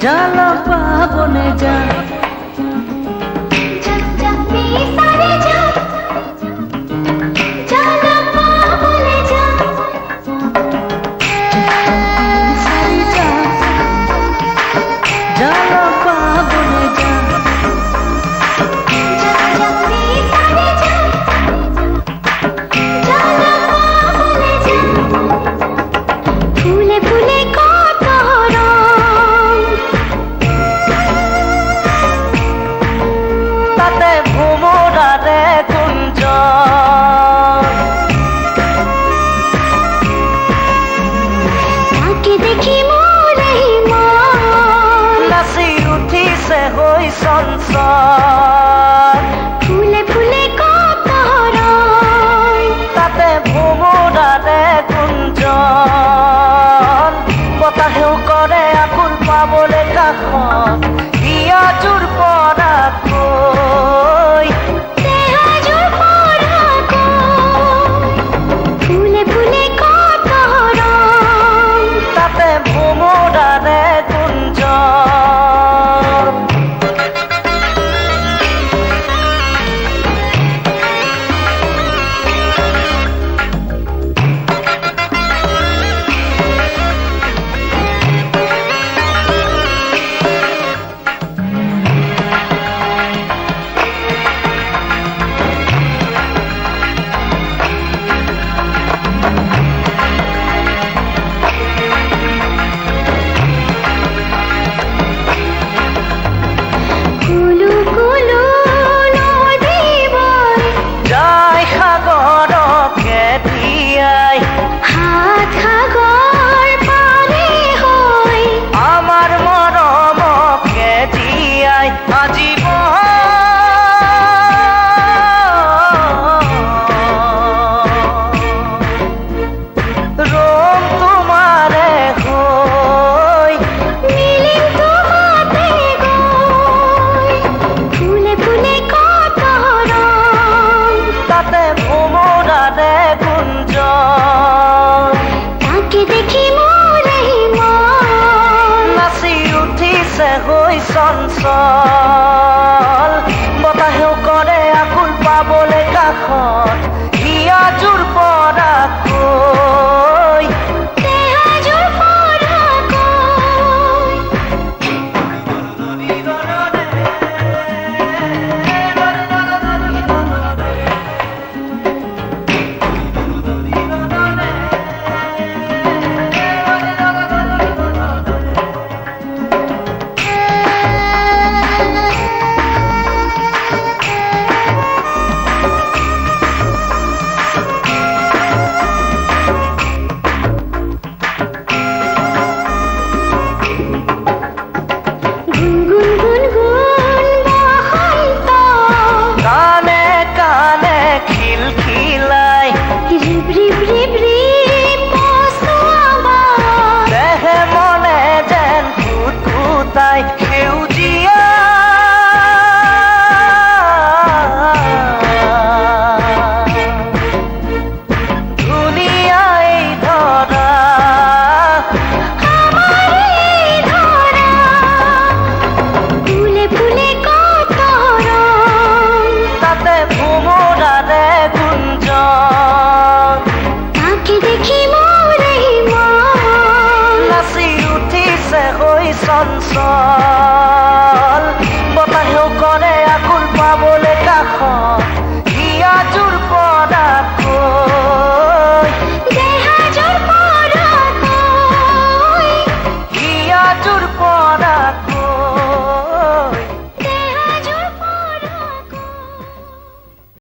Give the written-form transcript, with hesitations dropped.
জ্বালা পাবনে যা ফুলে ফুলে কত ৰং তাতে ভোমোৰাৰে গুঞ্জন বতাহেও কৰে আকুল পাবলে কাষত হিয়াজুৰ পৰা কৈ ফুলে ফুলে কত ৰং তাতে ভোমোৰাৰে গুঞ্জন চঞ্চল বতাহেও কৰে আকুল পাবলে কাষত হিয়াজুৰ পৰা কৈ সেউজীয়া ধুনীয়া এই ধৰা ফুলে ফুলে কত ৰং তাতে ভোমোৰাৰে গুঞ্জন তাকে দেখি মোৰে মন নাচি উঠিছে হৈ চঞ্চল